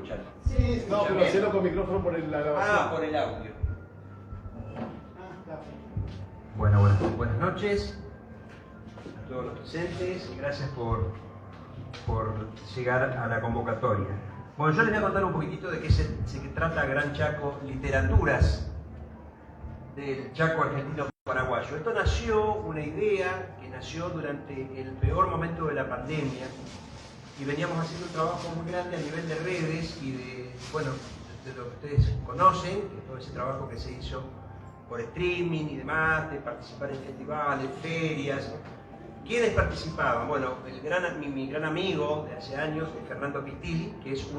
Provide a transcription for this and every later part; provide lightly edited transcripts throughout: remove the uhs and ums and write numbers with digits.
escuchan? Sí, No, pero bien. hacelo con micrófono por la grabación. Ah, por el audio. está bien. Bueno, buenas noches a todos los presentes. Gracias por llegar a la convocatoria. Bueno, yo les voy a contar un poquitito de qué se trata Gran Chaco Literaturas del Chaco argentino paraguayo. Esto nació, una idea que nació durante el peor momento de la pandemia, y veníamos haciendo un trabajo muy grande a nivel de redes y de lo que ustedes conocen, de todo ese trabajo que se hizo por streaming y demás, de participar en festivales, ferias. ¿Quiénes participaban? Bueno, mi gran amigo de hace años, Fernando Pistilli, que es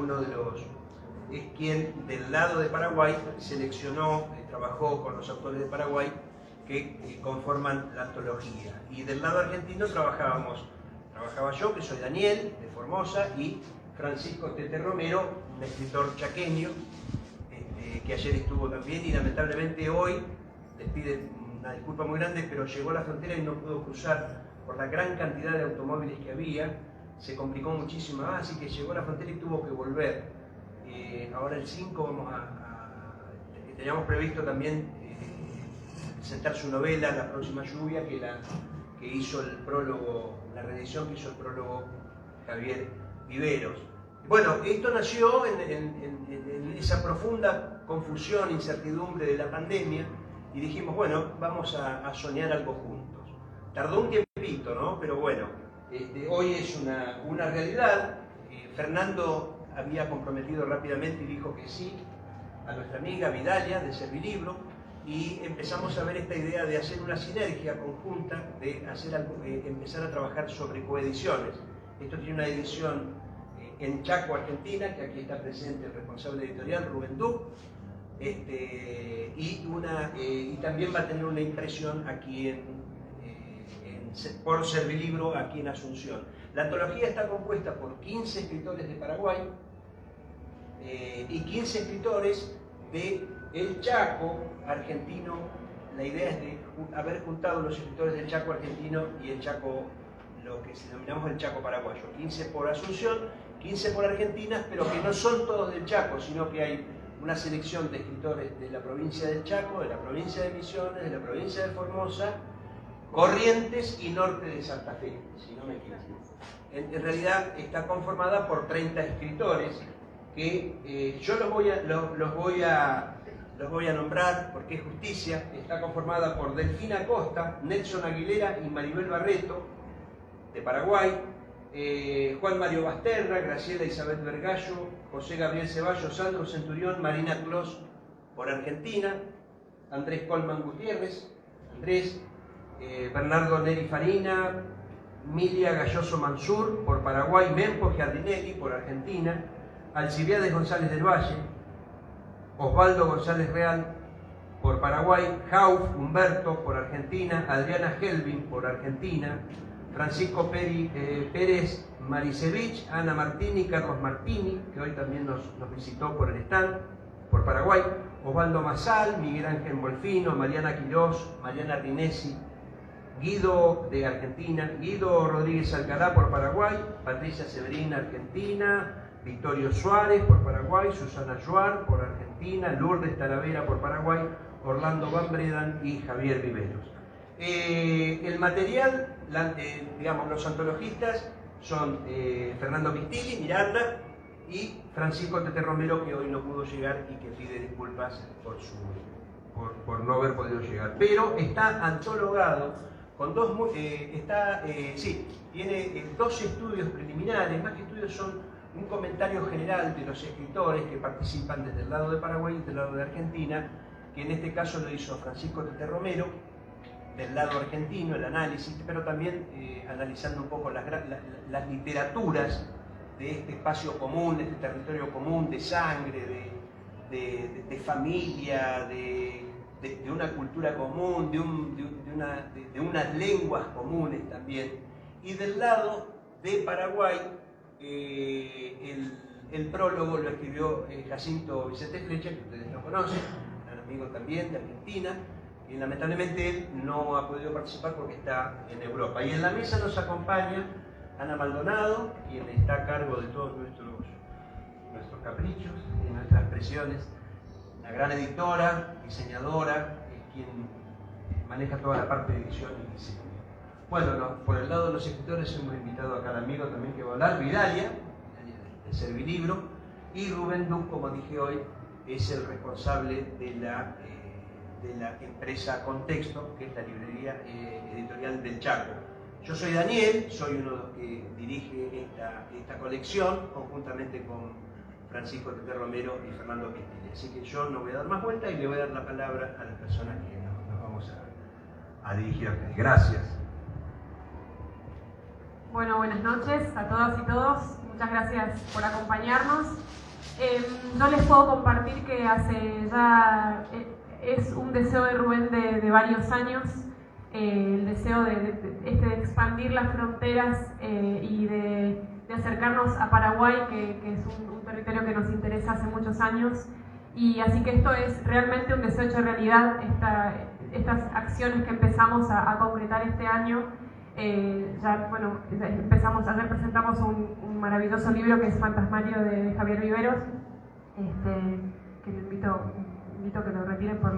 quien del lado de Paraguay seleccionó, trabajó con los autores de Paraguay que conforman la antología. Y del lado argentino trabajaba yo, que soy Daniel, de Formosa, y Francisco Tete Romero, un escritor chaqueño, que ayer estuvo también, y lamentablemente hoy les pide una disculpa muy grande, pero llegó a la frontera y no pudo cruzar por la gran cantidad de automóviles que había. Se complicó muchísimo más, así que llegó a la frontera y tuvo que volver. Ahora el 5 teníamos previsto también presentar su novela La próxima lluvia, que hizo el prólogo, la reedición que hizo el prólogo Javier Viveros. Bueno, esto nació en esa profunda confusión, incertidumbre de la pandemia, y dijimos, bueno, vamos a soñar algo juntos. Tardó un tiempito, ¿no? Pero bueno, hoy es una realidad. Fernando había comprometido rápidamente y dijo que sí a nuestra amiga Vidalia de Servilibro, y empezamos a ver esta idea de hacer una sinergia conjunta, de empezar a trabajar sobre coediciones. Esto tiene una edición en Chaco, Argentina, que aquí está presente el responsable editorial, Rubén Duc, y también va a tener una impresión aquí por Servilibro, aquí en Asunción. La antología está compuesta por 15 escritores de Paraguay y 15 escritores de el Chaco argentino. La idea es de haber juntado los escritores del Chaco argentino y el Chaco, lo que denominamos el Chaco paraguayo. 15 por Asunción, 15 por Argentina, pero que no son todos del Chaco, sino que hay una selección de escritores de la provincia del Chaco, de la provincia de Misiones, de la provincia de Formosa, Corrientes y norte de Santa Fe, si no me equivoco. En realidad está conformada por 30 escritores que yo los voy a nombrar porque es justicia. Está conformada por Delfina Costa, Nelson Aguilera y Maribel Barreto, de Paraguay, Juan Mario Basterra, Graciela Isabel Vergallo, José Gabriel Ceballos, Sandro Centurión, Marina Clos, por Argentina, Andrés Colman Gutiérrez, Bernardo Neri Farina, Milia Galloso Mansur, por Paraguay, Mempo Giardinelli, por Argentina, Alcibiades González del Valle, Osvaldo González Real, por Paraguay, Jauf Humberto, por Argentina, Adriana Helvin, por Argentina, Francisco Pérez Marisevich, Ana Martini, Carlos Martini, que hoy también nos visitó por el stand, por Paraguay, Osvaldo Mazal, Miguel Ángel Molfino, Mariana Quirós, Mariana Rinesi, Guido de Argentina, Guido Rodríguez Alcalá por Paraguay, Patricia Severina, Argentina, Victorio Suárez por Paraguay, Susana Juar por Argentina, Lourdes Talavera por Paraguay, Orlando Van Bredan y Javier Viveros. El material, digamos, los antologistas son Fernando Pistilli, Miranda, y Francisco Tete Romero, que hoy no pudo llegar y que pide disculpas por no haber podido llegar. Pero está antologado con tiene dos estudios preliminares. Más que estudios, son un comentario general de los escritores que participan desde el lado de Paraguay y del lado de Argentina, que en este caso lo hizo Francisco Tete Romero, del lado argentino, el análisis, pero también analizando un poco las literaturas de este espacio común, de este territorio común, de sangre, de familia, de una cultura común, de unas lenguas comunes también. Y del lado de Paraguay, el prólogo lo escribió Jacinto Vicente Flecha, que ustedes lo conocen, un amigo también de Argentina, y lamentablemente él no ha podido participar porque está en Europa. Y en la mesa nos acompaña Ana Maldonado, quien está a cargo de todos nuestros caprichos, de nuestras expresiones. Una gran editora, diseñadora, es quien maneja toda la parte de edición y diseño. Bueno, por el lado de los escritores hemos invitado acá al amigo también que va a hablar, Vidalia, de Servilibro, y Rubén Duc, como dije hoy, es el responsable de la empresa Contexto, que es la librería editorial del Chaco. Yo soy Daniel, soy uno de los que dirige esta colección, conjuntamente con Francisco Tete Romero y Fernando Quintile. Así que yo no voy a dar más vueltas y le voy a dar la palabra a las personas que nos vamos a dirigir a ustedes. Gracias. Bueno, buenas noches a todas y todos. Muchas gracias por acompañarnos. Yo les puedo compartir que hace ya es un deseo de Rubén de varios años, el deseo de expandir las fronteras y de acercarnos a Paraguay, que es un territorio que nos interesa hace muchos años. Y así que esto es realmente un deseo hecho realidad, estas acciones que empezamos a concretar este año. Ayer presentamos un maravilloso libro que es Fantasmario de Javier Viveros, que le invito a que lo retiren por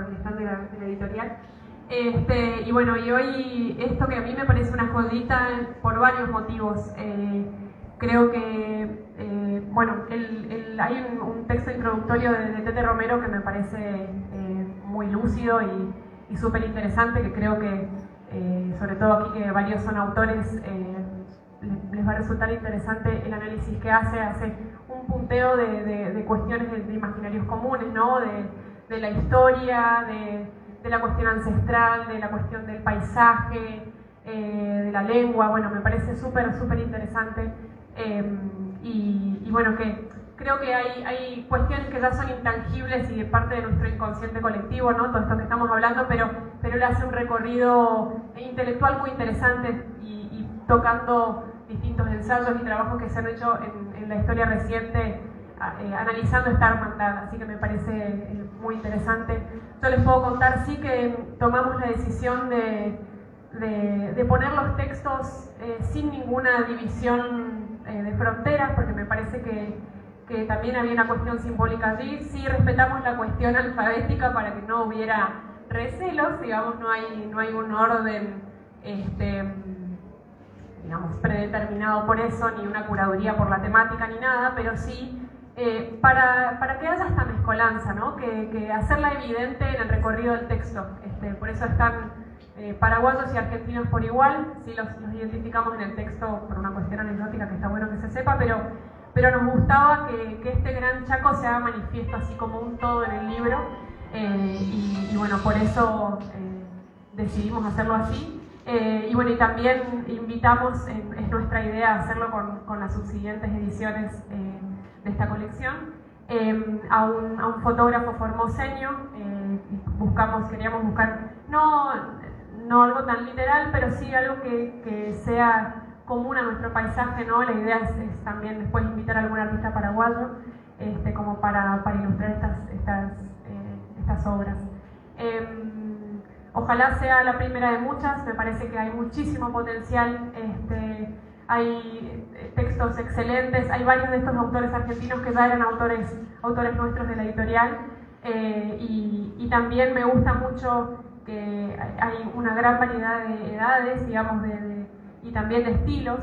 el stand de la editorial. Y hoy esto que a mí me parece una joyita por varios motivos. Creo que hay un texto introductorio de Tete Romero que me parece muy lúcido y súper interesante, que creo que sobre todo aquí que varios son autores, les va a resultar interesante el análisis que hace un punteo de cuestiones de imaginarios comunes, ¿no? de la historia, de la cuestión ancestral, de la cuestión del paisaje, de la lengua. Bueno, me parece súper interesante, que creo que hay cuestiones que ya son intangibles y de parte de nuestro inconsciente colectivo, ¿no? Todo esto que estamos hablando, pero él hace un recorrido intelectual muy interesante y tocando distintos ensayos y trabajos que se han hecho en la historia reciente, analizando esta hermandad, así que me parece muy interesante. Yo les puedo contar, sí, que tomamos la decisión de poner los textos sin ninguna división de fronteras, porque me parece que también había una cuestión simbólica allí. Sí respetamos la cuestión alfabética para que no hubiera recelos, digamos, no hay un orden predeterminado por eso, ni una curaduría por la temática ni nada, pero sí para que haya esta mezcolanza, ¿no? que hacerla evidente en el recorrido del texto. Por eso están paraguayos y argentinos por igual, sí los identificamos en el texto por una cuestión anecdótica que está bueno que se sepa, pero nos gustaba que este gran Chaco se haga manifiesto así como un todo en el libro, por eso decidimos hacerlo así. Y también invitamos, es nuestra idea hacerlo con las subsiguientes ediciones de esta colección, a un fotógrafo formoseño. Queríamos buscar no algo tan literal, pero sí algo que sea común a nuestro paisaje, ¿no? La idea es también después invitar a algún artista paraguayo como para ilustrar estas obras. Ojalá sea la primera de muchas, me parece que hay muchísimo potencial, hay textos excelentes, hay varios de estos autores argentinos que ya eran autores nuestros de la editorial, y también me gusta mucho que hay una gran variedad de edades, digamos, y también de estilos.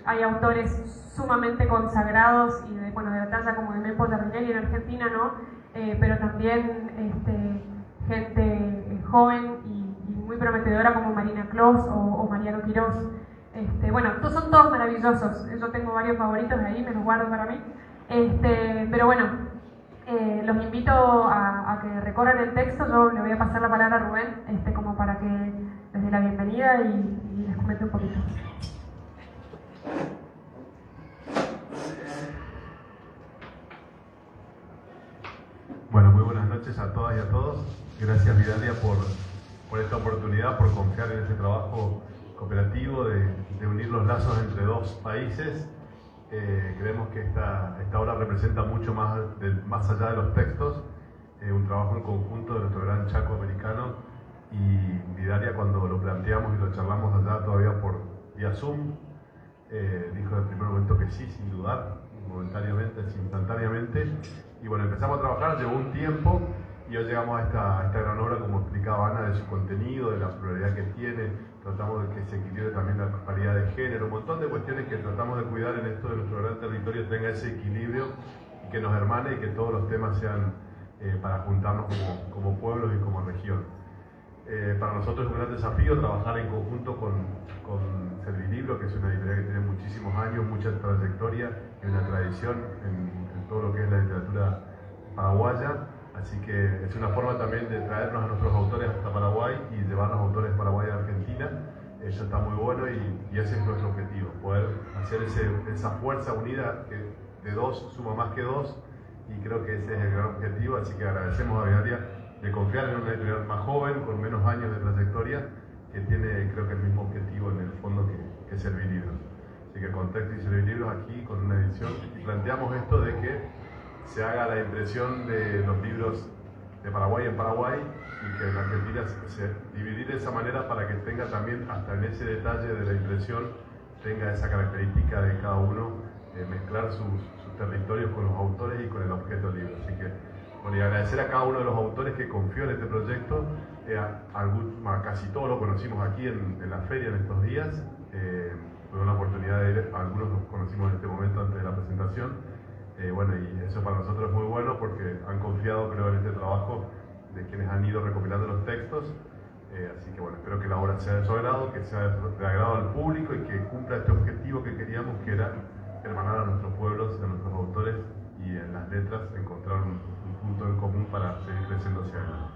Hay autores sumamente consagrados y de la talla como de Mempo Terrinelli en Argentina, ¿no? Pero también gente joven y muy prometedora como Marina Clos o Mariano Quirós. Estos son todos maravillosos. Yo tengo varios favoritos de ahí, me los guardo para mí. Los invito a que recorran el texto. Yo le voy a pasar la palabra a Rubén, como para que les dé la bienvenida y les comente un poquito. Bueno, muy buenas noches a todas y a todos. Gracias, Vidalia, por esta oportunidad, por confiar en este trabajo cooperativo de unir los lazos entre dos países. Creemos que esta obra representa mucho más allá de los textos, un trabajo en conjunto de nuestro gran Chaco americano, y Vidalia, cuando lo planteamos y lo charlamos allá todavía vía Zoom, dijo en el primer momento que sí, sin dudar, momentáneamente, instantáneamente. Y bueno, empezamos a trabajar, llevó un tiempo y hoy llegamos a esta gran obra, como explicaba Ana, de su contenido, de la pluralidad que tiene. Tratamos de que se equilibre también la paridad de género, un montón de cuestiones que tratamos de cuidar en esto de nuestro gran territorio, tenga ese equilibrio y que nos hermane y que todos los temas sean para juntarnos como pueblos y como región. Para nosotros es un gran desafío trabajar en conjunto con Servilibro, que es una editorial que tiene muchísimos años, mucha trayectoria y una tradición en todo lo que es la literatura paraguaya. Así que es una forma también de traernos a nuestros autores hasta Paraguay y llevar a los autores paraguayos a Argentina. Eso está muy bueno y ese es nuestro objetivo, poder hacer esa fuerza unida que de dos suma más que dos, y creo que ese es el gran objetivo. Así que agradecemos a Vidalia de confiar en una editorial más joven, con menos años de trayectoria, que tiene creo que el mismo objetivo en el fondo que Servilibros. Así que Contexto y Servilibros aquí con una edición, y planteamos esto de que se haga la impresión de los libros de Paraguay en Paraguay y que en Argentina se dividir de esa manera para que tenga también, hasta en ese detalle de la impresión, tenga esa característica de cada uno, mezclar sus territorios con los autores y con el objeto del libro. Así que, bueno, y agradecer a cada uno de los autores que confió en este proyecto. Casi todos lo conocimos aquí en la feria en estos días. Fue una oportunidad de ir, algunos los conocimos en este momento antes de la presentación. Bueno, y eso para nosotros es muy bueno porque han confiado, creo, en este trabajo de quienes han ido recopilando los textos. Así que bueno, espero que la obra sea de su agrado, que sea de agrado al público y que cumpla este objetivo que queríamos, que era hermanar a nuestros pueblos, a nuestros autores, y en las letras encontrar un punto en común para seguir creciendo hacia adelante.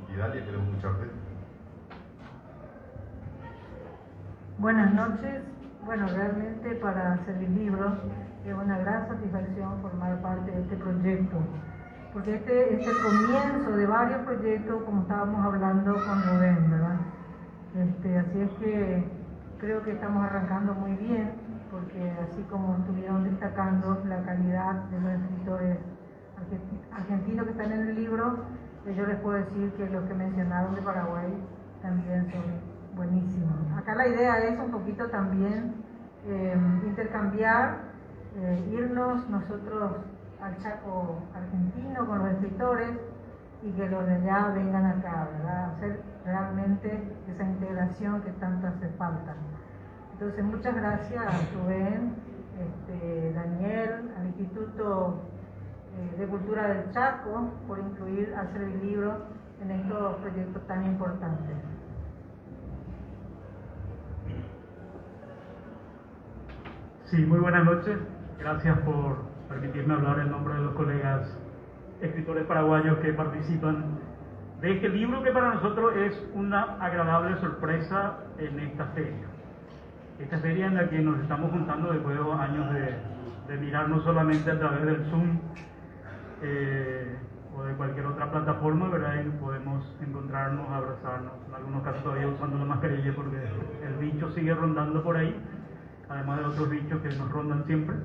Y Dalia, queremos escucharte. Buenas noches. Bueno, realmente para Servilibros es una gran satisfacción formar parte de este proyecto, porque este es el comienzo de varios proyectos, como estábamos hablando con Rubén, ¿verdad? Así es que creo que estamos arrancando muy bien, porque así como estuvieron destacando la calidad de los escritores argentinos que están en el libro, yo les puedo decir que los que mencionaron de Paraguay también son buenísimos. Acá la idea es un poquito también intercambiar, irnos nosotros al Chaco argentino con los escritores y que los de allá vengan acá, ¿verdad? Hacer realmente esa integración que tanto hace falta. Entonces, muchas gracias a Rubén, Daniel, al Instituto de Cultura del Chaco por incluir a Servilibros en estos proyectos tan importantes. Sí, muy buenas noches. Gracias por permitirme hablar en nombre de los colegas escritores paraguayos que participan de este libro, que para nosotros es una agradable sorpresa en esta feria. Esta feria en la que nos estamos juntando después de 2 años de mirarnos solamente a través del Zoom o de cualquier otra plataforma, ¿verdad? Y podemos encontrarnos, abrazarnos, en algunos casos todavía usando la mascarilla porque el bicho sigue rondando por ahí, además de otros bichos que nos rondan siempre.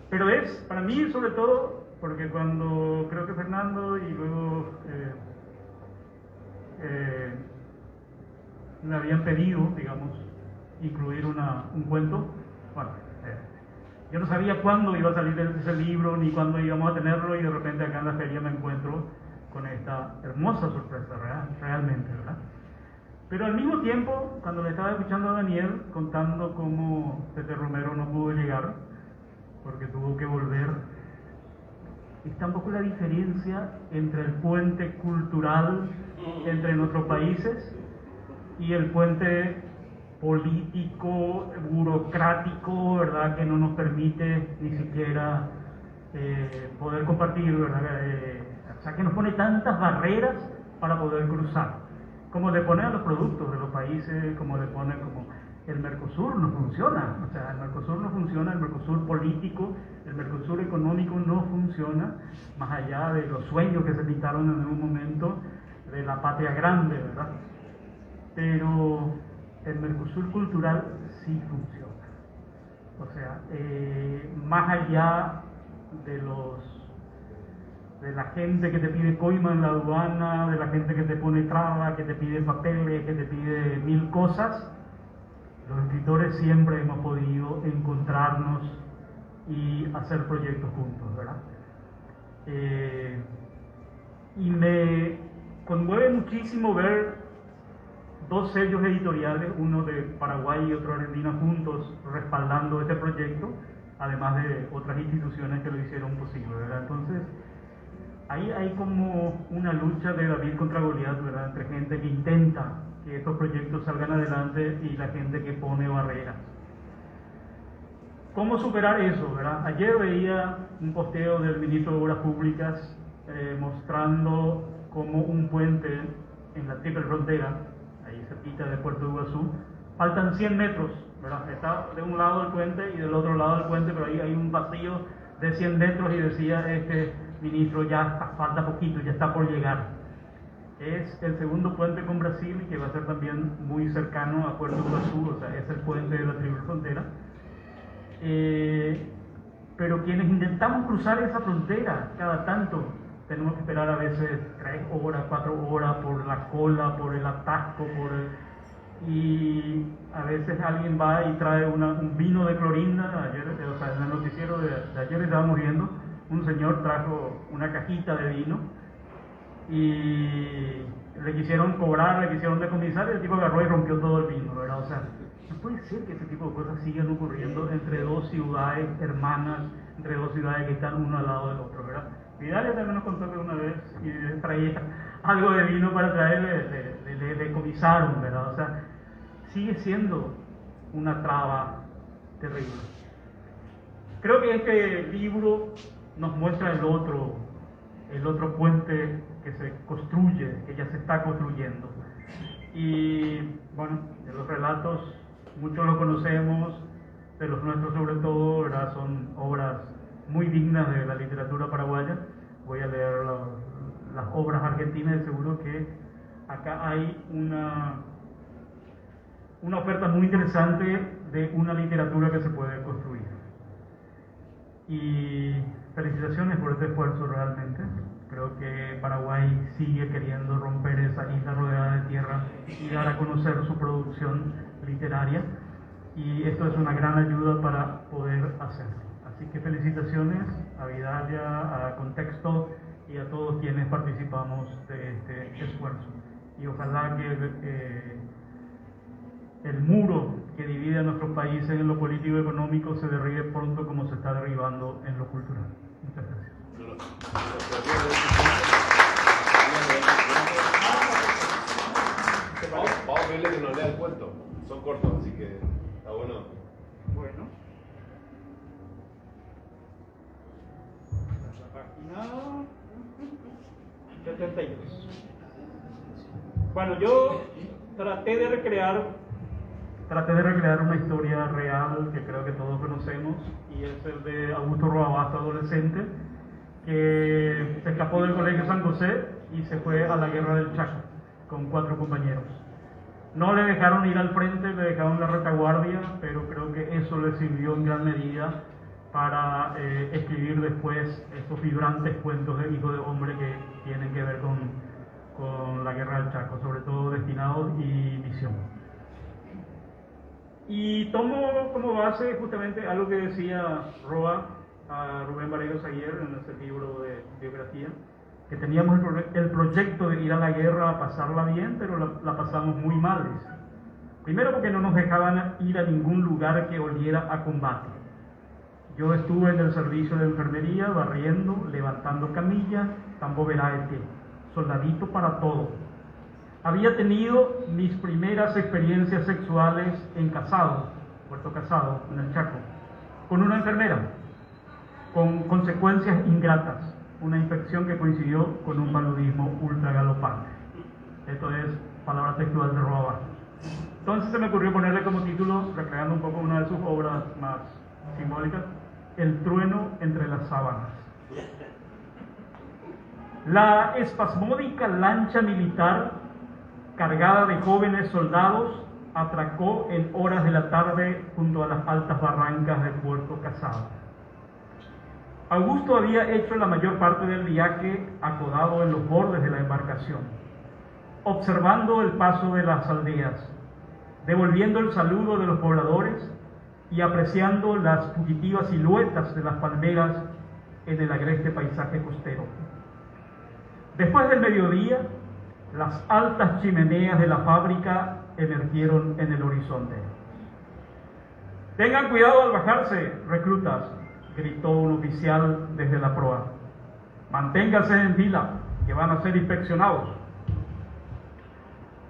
Pero es, para mí sobre todo, porque cuando creo que Fernando y luego me habían pedido, digamos, incluir un cuento, bueno, yo no sabía cuándo iba a salir ese libro, ni cuándo íbamos a tenerlo, y de repente acá en la feria me encuentro con esta hermosa sorpresa, realmente, ¿verdad? Pero al mismo tiempo, cuando le estaba escuchando a Daniel contando cómo Pepe Romero no pudo llegar, porque tuvo que volver, está un poco la diferencia entre el puente cultural entre nuestros países y el puente político, burocrático, ¿verdad?, que no nos permite ni siquiera poder compartir, ¿verdad? O sea, que nos pone tantas barreras para poder cruzar. Como le pone a los productos de los países, como le pone como el Mercosur no funciona, o sea, el Mercosur no funciona, el Mercosur político, el Mercosur económico no funciona, más allá de los sueños que se pintaron en un momento de la patria grande, ¿verdad? Pero el Mercosur cultural sí funciona. O sea, más allá de la gente que te pide coima en la aduana, de la gente que te pone trabas, que te pide papeles, que te pide 1000 cosas, los escritores siempre hemos podido encontrarnos y hacer proyectos juntos, ¿verdad? Y me conmueve muchísimo ver dos sellos editoriales, uno de Paraguay y otro de Argentina, juntos respaldando este proyecto, además de otras instituciones que lo hicieron posible, ¿verdad? Entonces, ahí hay como una lucha de David contra Goliat, ¿verdad? Entre gente que intenta que estos proyectos salgan adelante y la gente que pone barreras. ¿Cómo superar eso, verdad? Ayer veía un posteo del ministro de Obras Públicas mostrando cómo un puente en la triple frontera, ahí cerquita de Puerto Iguazú, faltan 100 metros, ¿verdad? Está de un lado el puente y del otro lado el puente, pero ahí hay un vacío de 100 metros y decía este ministro, ya falta poquito, ya está por llegar. Es el segundo puente con Brasil, que va a ser también muy cercano a Puerto Iguazú, o sea, es el puente de la triple frontera. Pero quienes intentamos cruzar esa frontera cada tanto, tenemos que esperar a veces 3 horas, 4 horas por la cola, por el atasco, y a veces alguien va y trae un vino de clorinda. Ayer, o sea, en el noticiero de ayer estábamos viendo, un señor trajo una cajita de vino y le quisieron cobrar, le quisieron decomisar y el tipo agarró y rompió todo el vino, ¿verdad? O sea, no puede ser que ese tipo de cosas sigan ocurriendo entre dos ciudades hermanas, entre dos ciudades que están uno al lado del otro, ¿verdad? Vidal también nos contó que una vez y traía algo de vino para traerle, le decomisaron, ¿verdad? O sea, sigue siendo una traba terrible. Creo que este libro nos muestra el otro puente que se construye, que ya se está construyendo. Y bueno, de los relatos, muchos los conocemos, de los nuestros sobre todo, ¿verdad? Son obras muy dignas de la literatura paraguaya. Voy a leer las obras argentinas y seguro que acá hay una oferta muy interesante de una literatura que se puede construir. Y felicitaciones por este esfuerzo realmente. Creo que Paraguay sigue queriendo romper esa isla rodeada de tierra y dar a conocer su producción literaria. Y esto es una gran ayuda para poder hacerlo. Así que felicitaciones a Vidalia, a Contexto y a todos quienes participamos de este esfuerzo. Y ojalá que el muro que divide a nuestros países en lo político y económico se derribe pronto como se está derribando en lo cultural. Muchas gracias. Vamos a verle que nos lea el cuento. Son cortos, así que está bueno. Bueno. La página 72. Bueno, yo traté de recrear una historia real que creo que todos conocemos, y es el de Augusto Roabasto, adolescente, que se escapó del Colegio San José y se fue a la Guerra del Chaco con 4 compañeros. No le dejaron ir al frente, le dejaron la retaguardia, pero creo que eso le sirvió en gran medida para escribir después estos vibrantes cuentos de Hijo de Hombre que tienen que ver con la Guerra del Chaco, sobre todo Destinados y Misión. Y tomo como base justamente algo que decía Roa a Rubén Vareros ayer en ese libro de biografía, que teníamos el proyecto de ir a la guerra a pasarla bien, pero la pasamos muy mal. Primero porque no nos dejaban ir a ningún lugar que oliera a combate. Yo estuve en el servicio de enfermería, barriendo, levantando camillas, tamboveraete, soldadito para todo. Había tenido mis primeras experiencias sexuales en Casado, Puerto Casado, en el Chaco, con una enfermera, con consecuencias ingratas, una infección que coincidió con un paludismo ultra galopante. Esto es palabra textual de Roa. Entonces se me ocurrió ponerle como título, recreando un poco una de sus obras más simbólicas, El trueno entre las sábanas. La espasmódica lancha militar cargada de jóvenes soldados atracó en horas de la tarde junto a las altas barrancas de Puerto Casado. Augusto había hecho la mayor parte del viaje acodado en los bordes de la embarcación, observando el paso de las aldeas, devolviendo el saludo de los pobladores y apreciando las fugitivas siluetas de las palmeras en el agreste paisaje costero. Después del mediodía, las altas chimeneas de la fábrica emergieron en el horizonte. «Tengan cuidado al bajarse, reclutas», gritó un oficial desde la proa. «Manténganse en fila, que van a ser inspeccionados».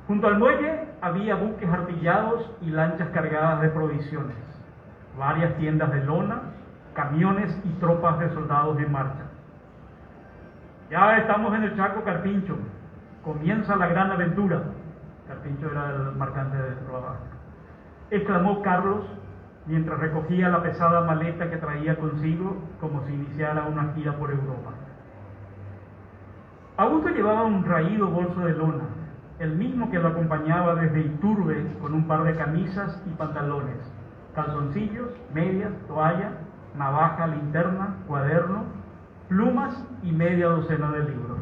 Junto al muelle había buques artillados y lanchas cargadas de provisiones, varias tiendas de lona, camiones y tropas de soldados en marcha. «Ya estamos en el Chaco, Carpincho. Comienza la gran aventura». Carpincho era el marcante de Roa, exclamó Carlos mientras recogía la pesada maleta que traía consigo como si iniciara una gira por Europa. Augusto llevaba un raído bolso de lona, el mismo que lo acompañaba desde Iturbe, con un par de camisas y pantalones, calzoncillos, medias, toalla, navaja, linterna, cuaderno, plumas y media docena de libros.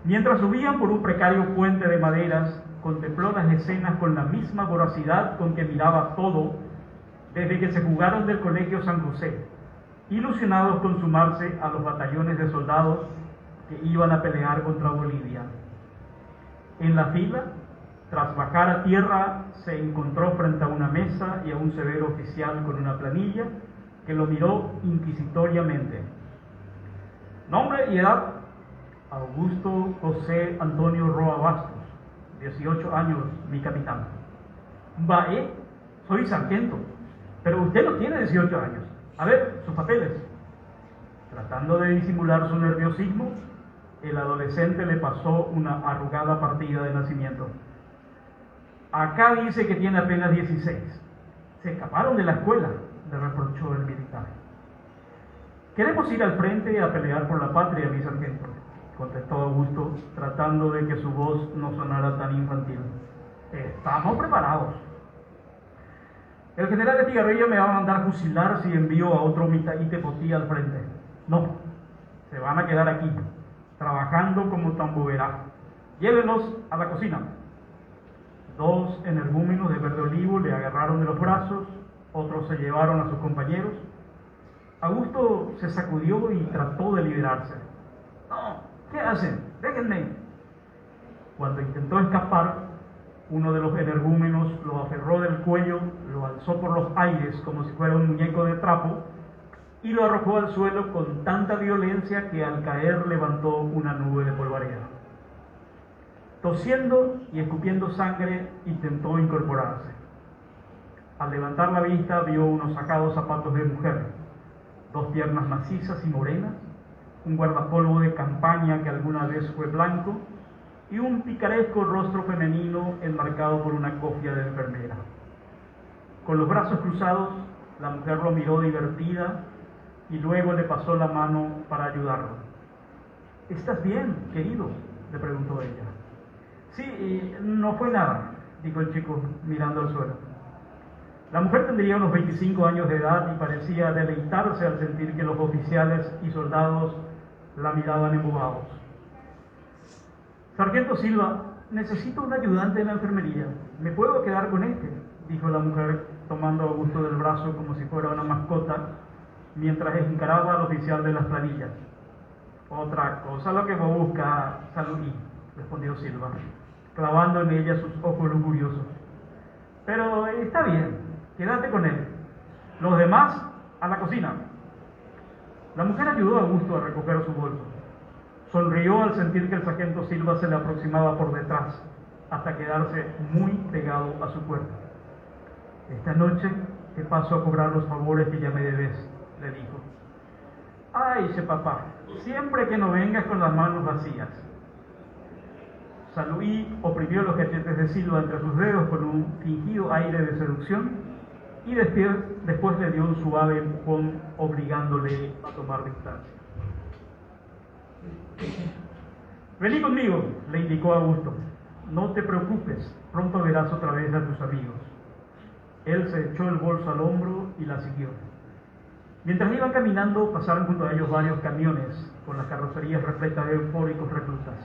Mientras subían por un precario puente de maderas, contempló las escenas con la misma voracidad con que miraba todo desde que se jugaron del Colegio San José, ilusionados con sumarse a los batallones de soldados que iban a pelear contra Bolivia. En la fila, tras bajar a tierra, se encontró frente a una mesa y a un severo oficial con una planilla que lo miró inquisitoriamente. Nombre y edad: Augusto José Antonio Roa Bastos, 18 años, mi capitán. Soy sargento, pero usted no tiene 18 años. A ver, sus papeles. Tratando de disimular su nerviosismo, el adolescente le pasó una arrugada partida de nacimiento. Acá dice que tiene apenas 16. Se escaparon de la escuela, le reprochó el militar. Queremos ir al frente a pelear por la patria, mi sargento, contestó Augusto, tratando de que su voz no sonara tan infantil. Estamos preparados. El general de Estigarribia me va a mandar fusilar si envío a otro Mitaíte Potí al frente. No, se van a quedar aquí, trabajando como tamboverá. Llévenlos a la cocina. Dos energúmenos de verde olivo le agarraron de los brazos, otros se llevaron a sus compañeros. Augusto se sacudió y trató de liberarse. No, ¿qué hacen? Déjenme. Cuando intentó escapar, uno de los energúmenos lo aferró del cuello, lo alzó por los aires como si fuera un muñeco de trapo y lo arrojó al suelo con tanta violencia que al caer levantó una nube de polvareda. Tosiendo y escupiendo sangre, intentó incorporarse. Al levantar la vista vio unos sacados zapatos de mujer, dos piernas macizas y morenas, un guardapolvo de campaña que alguna vez fue blanco y un picaresco rostro femenino enmarcado por una cofia de enfermera. Con los brazos cruzados, la mujer lo miró divertida y luego le pasó la mano para ayudarlo. ¿Estás bien, querido?, le preguntó ella. Sí, no fue nada, dijo el chico mirando al suelo. La mujer tendría unos 25 años de edad y parecía deleitarse al sentir que los oficiales y soldados la miraban embobados. Sargento Silva, necesito un ayudante en la enfermería. ¿Me puedo quedar con este?, dijo la mujer, tomando a Augusto del brazo como si fuera una mascota, mientras encaraba al oficial de las planillas. Otra cosa lo que vos busca, Saludí, respondió Silva, clavando en ella sus ojos lujuriosos. Pero está bien, quédate con él. Los demás, a la cocina. La mujer ayudó a Augusto a recoger su bolso. Sonrió al sentir que el sargento Silva se le aproximaba por detrás, hasta quedarse muy pegado a su cuerpo. Esta noche te paso a cobrar los favores que ya me debes, le dijo. Ay, ese papá, siempre que no vengas con las manos vacías. Saludí oprimió los cachetes de Silva entre sus dedos con un fingido aire de seducción y después le dio un suave empujón obligándole a tomar distancia. Vení conmigo, le indicó Augusto. No te preocupes, pronto verás otra vez a tus amigos. Él se echó el bolso al hombro y la siguió. Mientras iban caminando, pasaron junto a ellos varios camiones con las carrocerías repletas de eufóricos reclutas.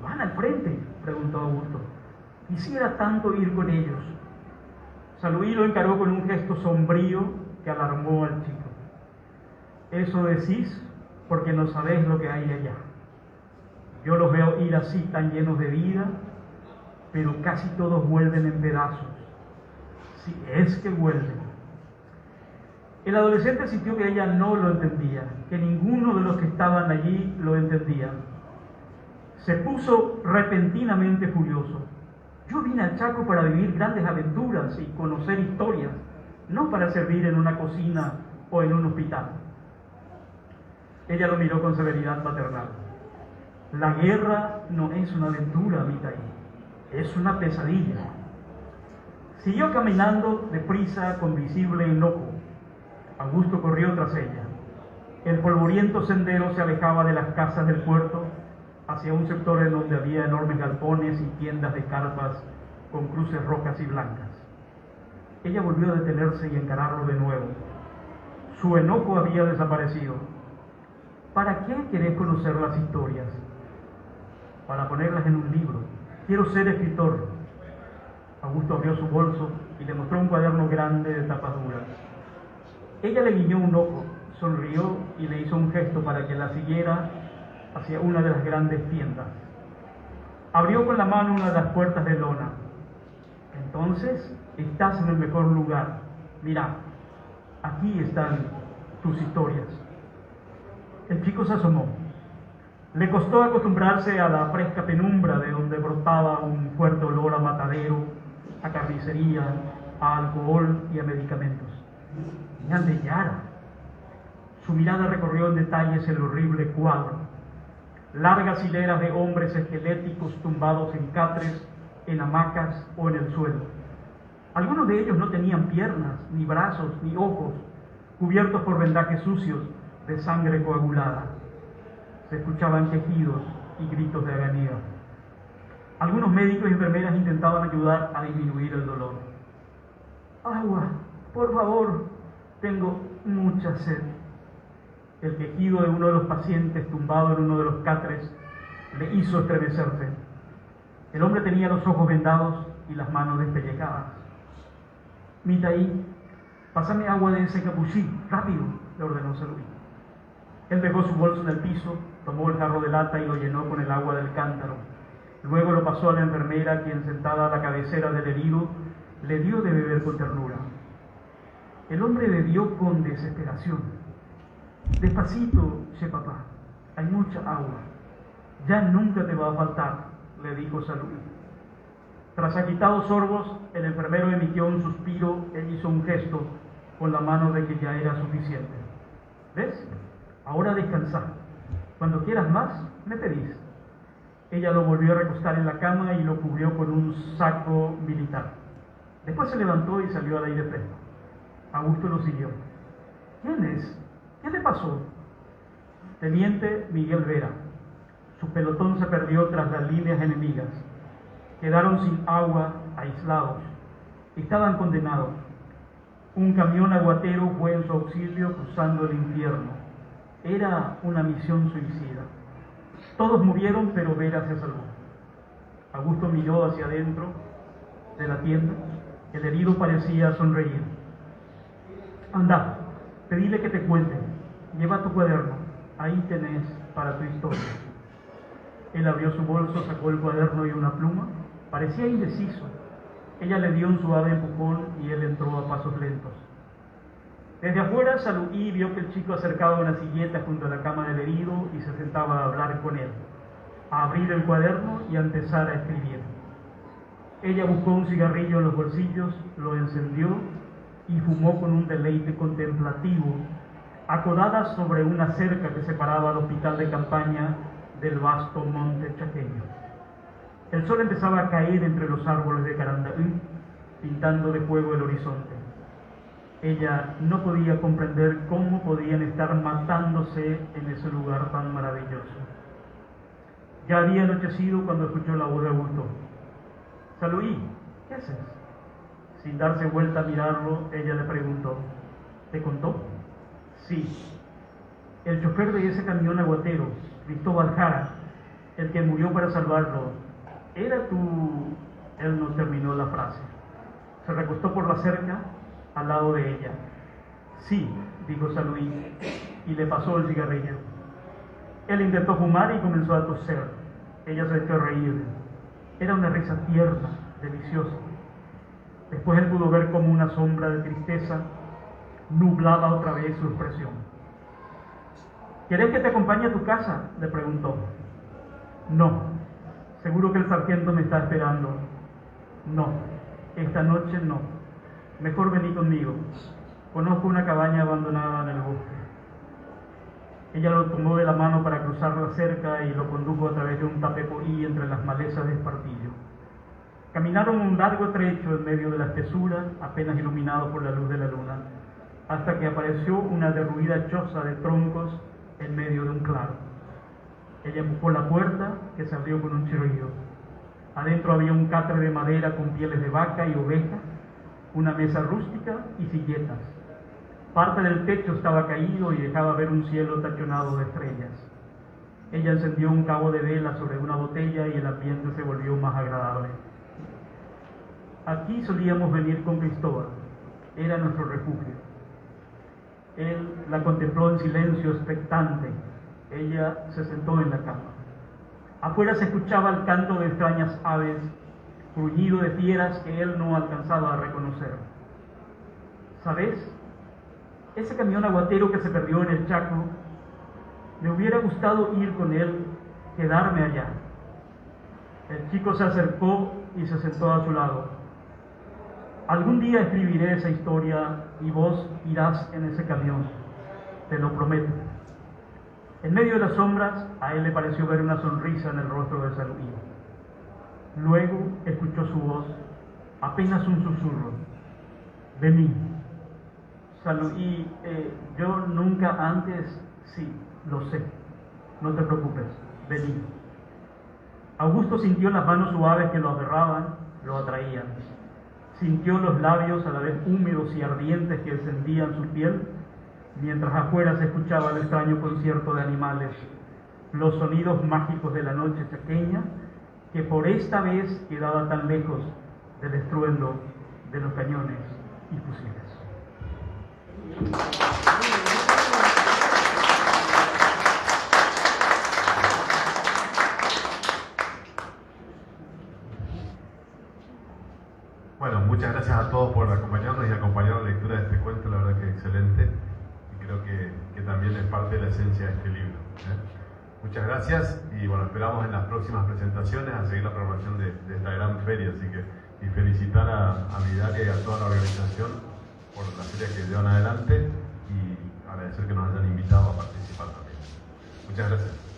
¿Van al frente?, preguntó Augusto. Quisiera tanto ir con ellos. Saluí lo encaró con un gesto sombrío que alarmó al chico. Eso decís porque no sabéis lo que hay allá. Yo los veo ir así tan llenos de vida, pero casi todos vuelven en pedazos. Si es que vuelven. El adolescente sintió que ella no lo entendía, que ninguno de los que estaban allí lo entendía. Se puso repentinamente furioso. Yo vine al Chaco para vivir grandes aventuras y conocer historias, no para servir en una cocina o en un hospital. Ella lo miró con severidad paternal. La guerra no es una aventura, Mitaí, es una pesadilla. Siguió caminando deprisa con visible enojo. Augusto corrió tras ella. El polvoriento sendero se alejaba de las casas del puerto hacia un sector en donde había enormes galpones y tiendas de carpas con cruces rojas y blancas. Ella volvió a detenerse y encararlo de nuevo. Su enojo había desaparecido. ¿Para qué querés conocer las historias? Para ponerlas en un libro. Quiero ser escritor. Augusto abrió su bolso y le mostró un cuaderno grande de tapas duras. Ella le guiñó un ojo, sonrió y le hizo un gesto para que la siguiera hacia una de las grandes tiendas. Abrió con la mano una de las puertas de lona. Entonces, estás en el mejor lugar. Mira, aquí están tus historias. El chico se asomó. Le costó acostumbrarse a la fresca penumbra de donde brotaba un fuerte olor a matadero, a carnicería, a alcohol y a medicamentos. Venían de Yara. Su mirada recorrió en detalles el horrible cuadro. Largas hileras de hombres esqueléticos tumbados en catres, en hamacas o en el suelo. Algunos de ellos no tenían piernas, ni brazos, ni ojos, cubiertos por vendajes sucios de sangre coagulada. Se escuchaban quejidos y gritos de agonía. Algunos médicos y enfermeras intentaban ayudar a disminuir el dolor. ¡Agua! ¡Por favor! Tengo mucha sed. El quejido de uno de los pacientes tumbado en uno de los catres le hizo estremecerse. El hombre tenía los ojos vendados y las manos despellejadas. Mitaí, pásame agua de ese capuchí, rápido, le ordenó Saluí. Él dejó su bolso en el piso, tomó el jarro de lata y lo llenó con el agua del cántaro. Luego lo pasó a la enfermera, quien sentada a la cabecera del herido, le dio de beber con ternura. El hombre bebió con desesperación. Despacito, papá, hay mucha agua. Ya nunca te va a faltar, le dijo Saluí. Tras agitados sorbos, el enfermero emitió un suspiro e hizo un gesto con la mano de que ya era suficiente. ¿Ves? Ahora descansa. Cuando quieras más, me pedís. Ella lo volvió a recostar en la cama y lo cubrió con un saco militar. Después se levantó y salió al aire fresco. Augusto lo siguió. ¿Quién es? ¿Qué le pasó? Teniente Miguel Vera. Su pelotón se perdió tras las líneas enemigas. Quedaron sin agua, aislados. Estaban condenados. Un camión aguatero fue en su auxilio cruzando el infierno. Era una misión suicida. Todos murieron, pero Vera se salvó. Augusto miró hacia adentro de la tienda. El herido parecía sonreír. Anda, pedile que te cuente. Lleva tu cuaderno. Ahí tenés para tu historia. Él abrió su bolso, sacó el cuaderno y una pluma. Parecía indeciso. Ella le dio un suave empujón y él entró a pasos lentos. Desde afuera, Saluí vio que el chico acercaba una silleta junto a la cama del herido y se sentaba a hablar con él, a abrir el cuaderno y a empezar a escribir. Ella buscó un cigarrillo en los bolsillos, lo encendió y fumó con un deleite contemplativo, acodada sobre una cerca que separaba el hospital de campaña del vasto monte chaqueño. El sol empezaba a caer entre los árboles de Carandaí, pintando de fuego el horizonte. Ella no podía comprender cómo podían estar matándose en ese lugar tan maravilloso. Ya había anochecido cuando escuchó la voz de Augusto. Saluí, ¿qué haces? Sin darse vuelta a mirarlo, ella le preguntó, ¿te contó? Sí. El chofer de ese camión aguatero, Cristóbal Jara, el que murió para salvarlo, ¿era Él no terminó la frase. Se recostó por la cerca al lado de ella. Sí, dijo San Luis, y le pasó el cigarrillo. Él intentó fumar y comenzó a toser. Ella se echó a reír. Era una risa tierna, deliciosa. Después él pudo ver como una sombra de tristeza nublaba otra vez su expresión. ¿Querés que te acompañe a tu casa?, le preguntó. No, seguro que el sargento me está esperando. No, esta noche no. Mejor vení conmigo. Conozco una cabaña abandonada en el bosque. Ella lo tomó de la mano para cruzar la cerca y lo condujo a través de un tapepoí entre las malezas de espartillo. Caminaron un largo trecho en medio de la espesura, apenas iluminado por la luz de la luna, hasta que apareció una derruida choza de troncos en medio de un claro. Ella empujó la puerta, que se abrió con un chirrido. Adentro había un catre de madera con pieles de vaca y oveja, una mesa rústica y silletas. Parte del techo estaba caído y dejaba ver un cielo tachonado de estrellas. Ella encendió un cabo de vela sobre una botella y el ambiente se volvió más agradable. Aquí solíamos venir con Cristóbal, era nuestro refugio. Él la contempló en silencio expectante. Ella se sentó en la cama. Afuera se escuchaba el canto de extrañas aves, gruñido de fieras que él no alcanzaba a reconocer. ¿Sabes? Ese camión aguatero que se perdió en el Chaco, me hubiera gustado ir con él, quedarme allá. El chico se acercó y se sentó a su lado. Algún día escribiré esa historia y vos irás en ese camión, te lo prometo. En medio de las sombras, a él le pareció ver una sonrisa en el rostro de San Luis. Luego escuchó su voz, apenas un susurro. Vení. San Luis, yo nunca antes, sí, lo sé, no te preocupes, vení. Augusto sintió las manos suaves que lo agarraban, lo atraían. Sintió los labios a la vez húmedos y ardientes que encendían su piel, mientras afuera se escuchaba el extraño concierto de animales, los sonidos mágicos de la noche chaqueña, que por esta vez quedaba tan lejos del estruendo de los cañones y fusiles. Bueno, muchas gracias a todos por acompañarnos y acompañar la lectura de este cuento, la verdad que excelente, y creo que también es parte de la esencia de este libro. Muchas gracias y bueno, esperamos en las próximas presentaciones a seguir la programación de esta gran feria, así que y felicitar a Vidalia y a toda la organización por la feria que llevan adelante y agradecer que nos hayan invitado a participar también. Muchas gracias.